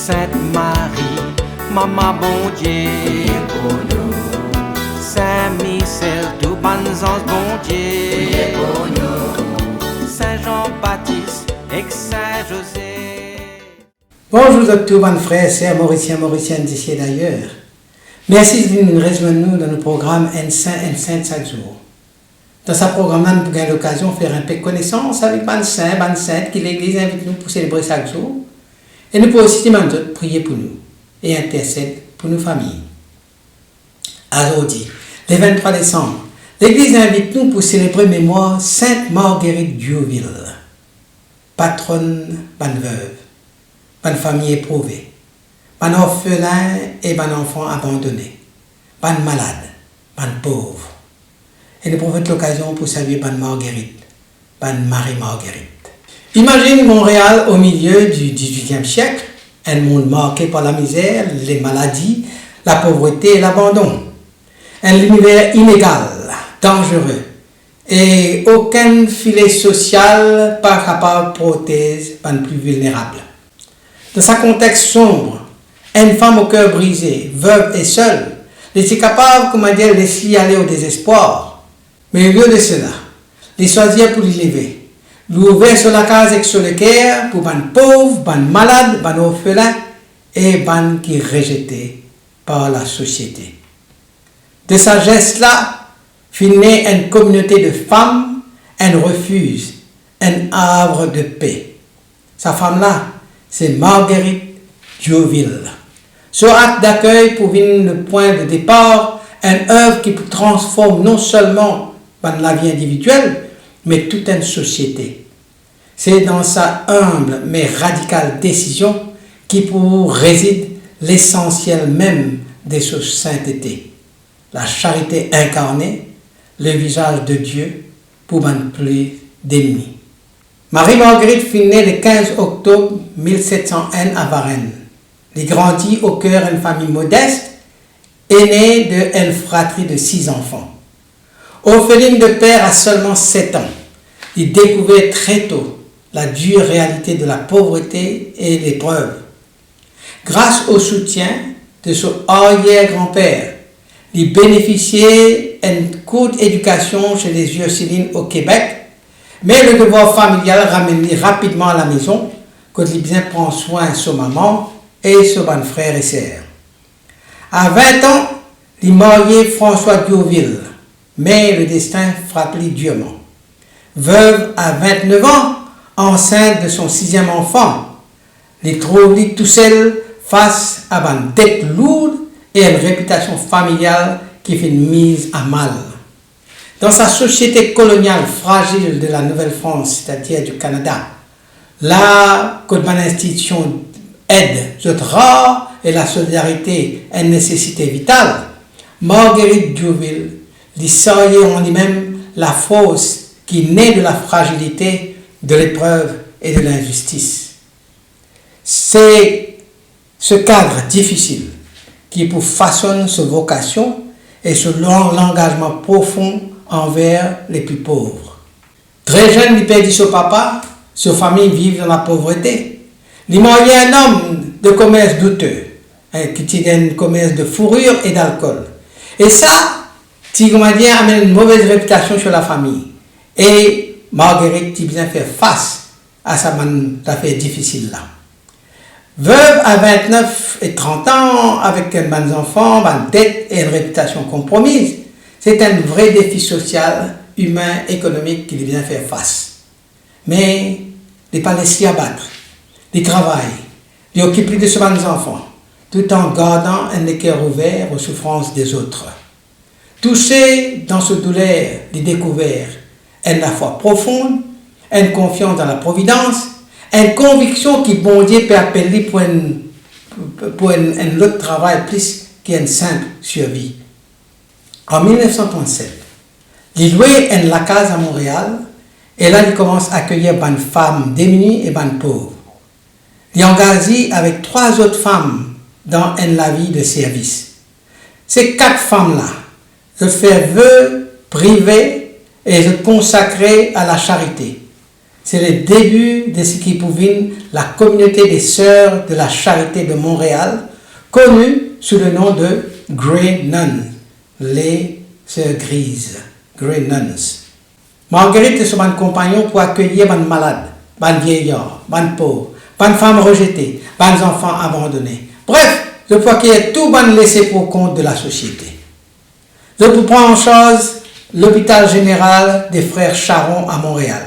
Sainte Marie, Maman bon Dieu, priez pour nous, Saint Michel, tout bon ange bon Dieu, priez pour nous, Saint Jean-Baptiste et Saint José. Bonjour à tous mes frères et sœurs mauriciennes d'ici et d'ailleurs. Merci de nous rejoindre dans le programme N5 chaque jour. Dans ce programme, nous avons l'occasion de faire un peu de connaissance avec les saints qui l'Église invite nous pour célébrer chaque jour. Et nous pouvons aussi demander de prier pour nous et intercéder pour nos familles. Aujourd'hui, le 23 décembre, l'Église invite nous pour célébrer mémoire Sainte Marguerite Diouville, patronne bonne veuve, bonne famille éprouvée, bonne orphelin et bonne enfant abandonné, bonne malade, bonne pauvre. Et nous profitons de l'occasion pour saluer bonne Marguerite, bonne Marie-Marguerite. Imagine Montréal au milieu du XVIIIe siècle, un monde marqué par la misère, les maladies, la pauvreté et l'abandon. Un univers inégal, dangereux, et aucun filet social pas capable de protéger les plus vulnérables. Dans ce contexte sombre, une femme au cœur brisé, veuve et seule, était capable, de laisser aller au désespoir. Mais au lieu de cela, les choisir pour l'élever. L'ouvrir sur la case et sur le cœur pour les pauvres, les malades, les orphelins et les qui rejetés par la société. De sa geste-là, finit une communauté de femmes, un refuge, un havre de paix. Sa femme-là, c'est Marguerite Diouville. Son acte d'accueil pour venir le point de départ, une œuvre qui transforme non seulement la vie individuelle, mais toute une société. C'est dans sa humble mais radicale décision qui pour réside l'essentiel même de sa sainteté. La charité incarnée, le visage de Dieu pour un plus démunis. Marie-Marguerite fut née le 15 octobre 1701 à Varennes. Elle grandit au cœur d'une famille modeste, aînée d'une fratrie de 6 enfants. Orpheline de père à seulement 7 ans, il découvrait très tôt la dure réalité de la pauvreté et l'épreuve. Grâce au soutien de son arrière-grand-père, il bénéficiait d'une courte éducation chez les Ursulines au Québec, mais le devoir familial ramène rapidement à la maison quand il bien prend soin de sa maman et ses bons frères et sœurs. À 20 ans, il mariait François Diouville, mais le destin frappait durement. Veuve à 29 ans, enceinte de son 6e enfant, il trouve tout seul face à une dette lourde et à une réputation familiale qui fait une mise à mal. Dans sa société coloniale fragile de la Nouvelle-France, c'est-à-dire du Canada, là que une institution aide, c'est rare et la solidarité est une nécessité vitale, Marguerite Diouville lui saillait en lui-même la force qui naît de la fragilité, de l'épreuve et de l'injustice. C'est ce cadre difficile qui pour façonne sa vocation et l'engagement profond envers les plus pauvres. Très jeune, il perdit son papa, sa famille vit dans la pauvreté. Il mariait un homme de commerce douteux, qui tient un commerce de fourrure et d'alcool. Et ça, amène une mauvaise réputation sur la famille. Et Marguerite a bien fait face à cette affaire difficile-là. Veuve à 29 et 30 ans, avec un bon enfant, une dette et une réputation compromise, c'est un vrai défi social, humain, économique qu'il vient faire face. Mais il n'est pas laissé abattre. Il travaille, il occupe de ses bons enfants, tout en gardant un cœur ouvert aux souffrances des autres. Touché dans ce douleur, il découvert une foi profonde, une confiance dans la providence, une conviction qui bon Dieu peut appeler pour un autre travail plus qu'une simple survie. En 1937, il louait une case à Montréal et là il commence à accueillir bonnes femmes démunies et bonnes pauvres. Il engage avec 3 autres femmes dans la vie de service. Ces 4 femmes-là se font vœu privé et se consacrer à la charité. C'est le début de ce qui pouvait la communauté des Sœurs de la Charité de Montréal, connue sous le nom de Grey Nuns, les Sœurs Grises, Grey Nuns. Marguerite et son compagnon pour accueillir les malades, les vieillards, les pauvres, les femmes rejetées, les enfants abandonnés. Bref, je crois qu'il y a tout laissé pour compte de la société. Je prends en charge l'hôpital général des frères Charon à Montréal.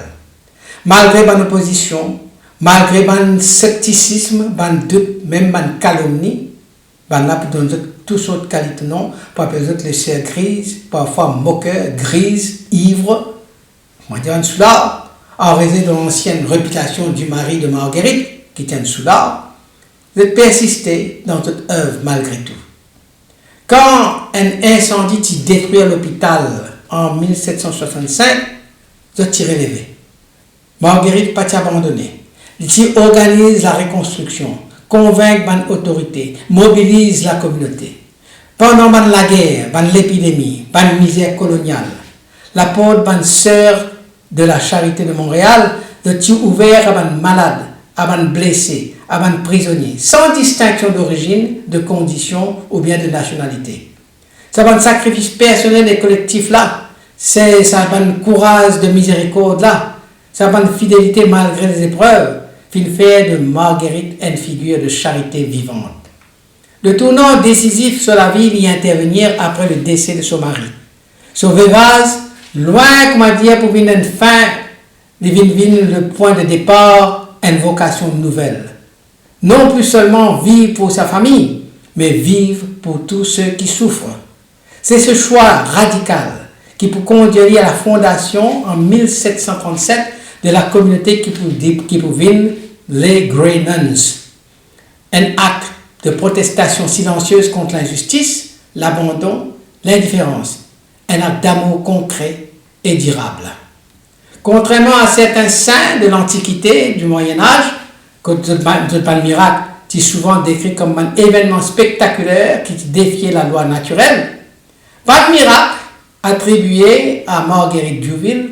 Malgré mon opposition, malgré mon scepticisme, mon doute, même mon calomnie, là pour donner toutes sortes de qualités non, pour appeler les sœurs grises, parfois moqueurs, grises, ivres, on va dire un soulard, en raison de l'ancienne réputation du mari de Marguerite, qui était un soulard, de persister dans toute œuvre malgré tout. Quand un incendie détruit l'hôpital en 1765, je tiré levé. Marguerite pas abandonné. Il organise la reconstruction, convainc l'autorité, mobilise la communauté. Pendant la guerre, l'épidémie, la misère coloniale, la porte de sœurs de la Charité de Montréal, de ouvert à les malades, à les blessés, à les prisonniers, sans distinction d'origine, de condition ou bien de nationalité. C'est un sacrifice personnel et collectif là, c'est un courage de miséricorde là, c'est une fidélité malgré les épreuves, qui fait de Marguerite une figure de charité vivante. Le tournant décisif sur la vie vient intervenir après le décès de son mari. Son veuvage, loin, comment dire, pour une fin, devient le point de départ, une vocation nouvelle. Non plus seulement vivre pour sa famille, mais vivre pour tous ceux qui souffrent. C'est ce choix radical qui peut conduire à la fondation en 1737 de la communauté qui pouvait les Grey Nuns. Un acte de protestation silencieuse contre l'injustice, l'abandon, l'indifférence. Un acte d'amour concret et durable. Contrairement à certains saints de l'Antiquité, du Moyen-Âge, que le miracle est souvent décrit comme un événement spectaculaire qui défiait la loi naturelle, pas de miracle attribué à Marguerite Diouville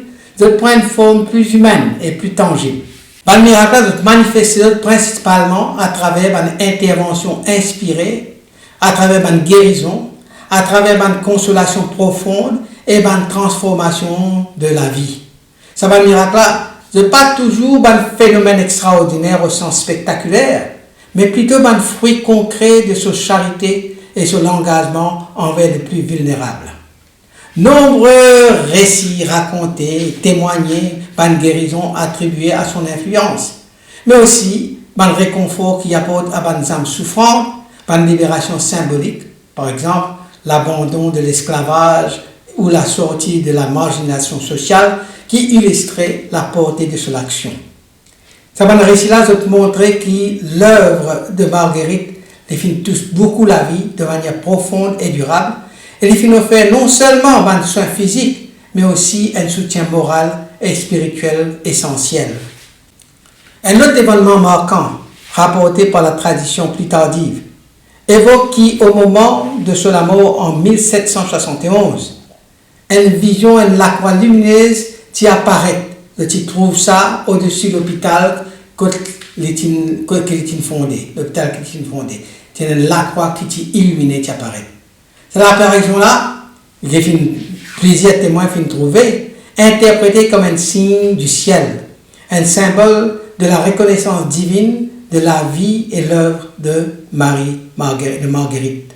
prend une forme plus humaine et plus tangible. Le miracle se manifeste principalement à travers une intervention inspirée, à travers une guérison, à travers une consolation profonde et une transformation de la vie. Ce miracle-là, ce n'est pas toujours un phénomène extraordinaire au sens spectaculaire, mais plutôt un fruit concret de sa charité et son engagement envers les plus vulnérables. Nombreux récits racontés, témoignés, une guérison attribuée à son influence, mais aussi un réconfort qui apporte à une âme souffrante, une libération symbolique, par exemple l'abandon de l'esclavage ou la sortie de la marginalisation sociale qui illustrait la portée de son action. Ce récit-là va montrer que l'œuvre de Marguerite définit beaucoup la vie de manière profonde et durable. Et il offre non seulement un soin physique, mais aussi un soutien moral et spirituel essentiel. Un autre événement marquant, rapporté par la tradition plus tardive, évoque qu'au moment de son mort en 1771, une vision, une la croix lumineuse qui apparaît. Tu trouves ça au-dessus de l'hôpital qu'il est fondé. L'hôpital qui est fondé. C'est une la croix qui est illuminée qui apparaît. Cette apparition-là, il y a plusieurs témoins qui ont trouvé, interprétée comme un signe du ciel, un symbole de la reconnaissance divine de la vie et l'œuvre de Marguerite.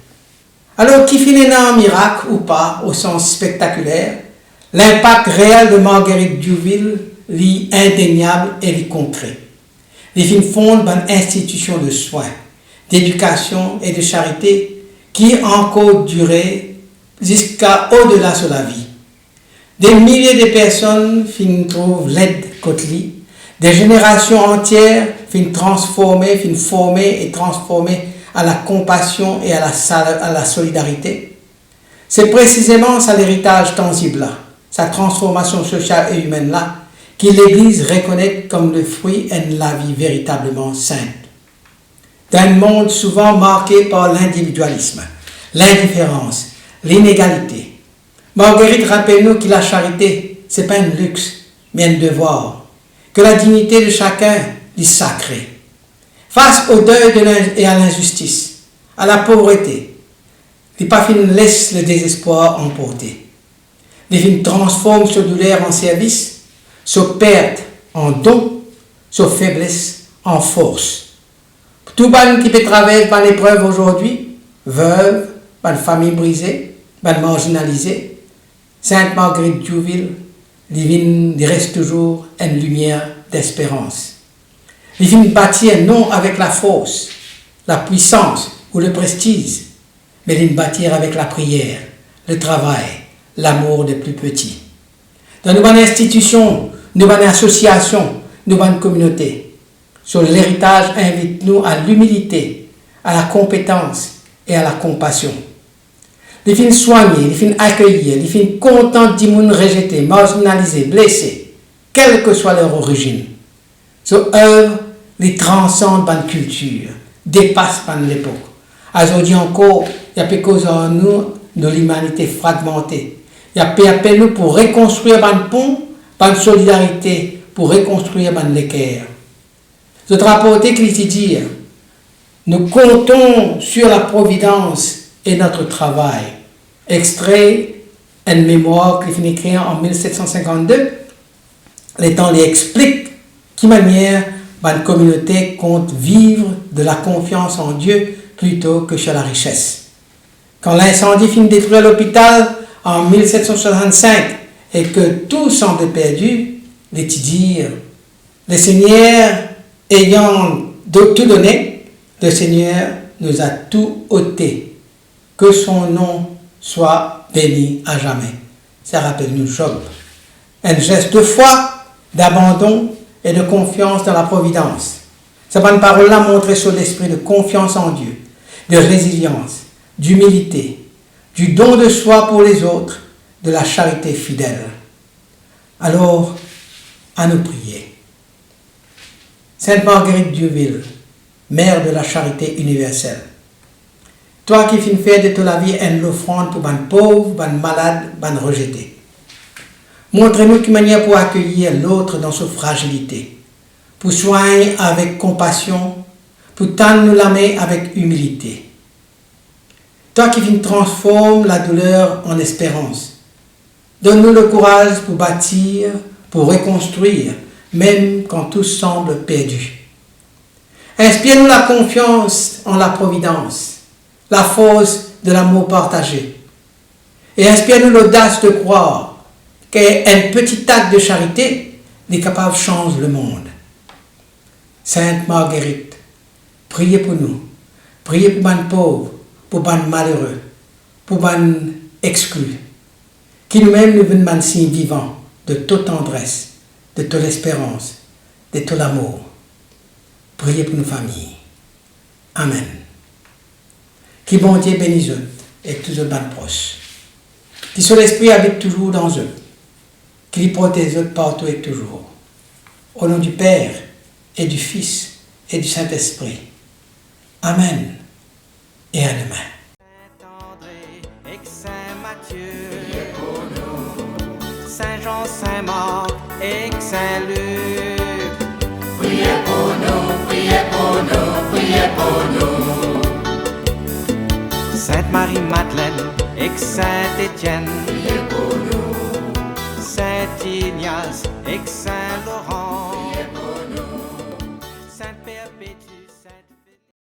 Alors, qu'il finit un miracle ou pas, au sens spectaculaire, l'impact réel de Marguerite Diouville est indéniable et est concret. Les films fondent une institution de soins, d'éducation et de charité qui encore duré jusqu'à au-delà de la vie. Des milliers de personnes trouvent l'aide côté lui, des générations entières transformées et transformées à la compassion et à la solidarité. C'est précisément ça l'héritage tangible là, sa transformation sociale et humaine là, que l'Église reconnaît comme le fruit de la vie véritablement sainte. D'un monde souvent marqué par l'individualisme, l'indifférence, l'inégalité. Marguerite rappelle-nous que la charité, ce n'est pas un luxe, mais un devoir. que la dignité de chacun est sacrée. Face au deuil et à l'injustice, à la pauvreté, les parfums laissent le désespoir emporter. Les films transforment ce douleur en service, ce perte en don, ce faiblesse en force. Tout ban qui peut traverser par l'épreuve aujourd'hui, veuve, par famille brisée, par marginalisée, Sainte Marguerite Diouville, il reste toujours une lumière d'espérance. Il vient bâtir non avec la force, la puissance ou le prestige, mais il bâtir avec la prière, le travail, l'amour des plus petits. Dans nos bonnes institutions, nos bonnes associations, nos bonnes communautés, sur l'héritage invite-nous à l'humilité, à la compétence et à la compassion. Les filles soigner, les filles accueillir, les filles contentes d'immunes rejetés, marginalisés, blessés, quelle que soit leur origine. Cette œuvre les transcende par la culture, dépasse par l'époque. Aujourd'hui encore, il y a peu cause en nous de l'humanité fragmentée. Il y a peu appel nous pour reconstruire un pont, par solidarité, pour reconstruire un équerre. Je te rapporte qu'il dit, nous comptons sur la providence et notre travail. Extrait une mémoire qui finit écrite en 1752. Les temps les explique qui manière la communauté compte vivre de la confiance en Dieu plutôt que sur la richesse. Quand l'incendie finit détruire l'hôpital en 1765 et que tout semble perdu, les dire, le Seigneur ayant tout donné, le Seigneur nous a tout ôté. Que son nom soit béni à jamais. Ça rappelle nous Job. Un geste de foi, d'abandon et de confiance dans la providence. Cette bonne parole-là montre sur l'esprit de confiance en Dieu, de résilience, d'humilité, du don de soi pour les autres, de la charité fidèle. Alors, à nous prier. Sainte Marguerite Diouville, mère de la charité universelle, toi qui finis faire de toute la vie une offrande pour les pauvres, les malades, les rejetés. Montre-nous une manière pour accueillir l'autre dans sa fragilité, pour soigner avec compassion, pour tendre nous la main avec humilité. Toi qui transformes la douleur en espérance, donne-nous le courage pour bâtir, pour reconstruire, même quand tout semble perdu. Inspire-nous la confiance en la providence, la force de l'amour partagé. Et inspire-nous l'audace de croire qu'un petit acte de charité est capable de changer le monde. Sainte Marguerite, priez pour nous. Priez pour les pauvres, pour les malheureux, pour les exclus. Qui nous-mêmes nous venons un signe vivant de toute tendresse, de toute espérance, de tout l'amour. Priez pour nos familles. Amen. Qui bon Dieu bénisse eux et tous eux ban proches. Qui son esprit habite toujours dans eux. Qui les protège eux partout et toujours. Au nom du Père et du Fils et du Saint-Esprit. Amen. Et à demain. Saint-André et Saint-Matthieu, Saint-Jean, Saint-Marc et Saint-Luc. Priez pour nous, priez pour nous, priez pour nous. Sainte-Marie-Madeleine et Saint-Étienne, Priez pour nous. Saint-Ignace et Saint-Laurent.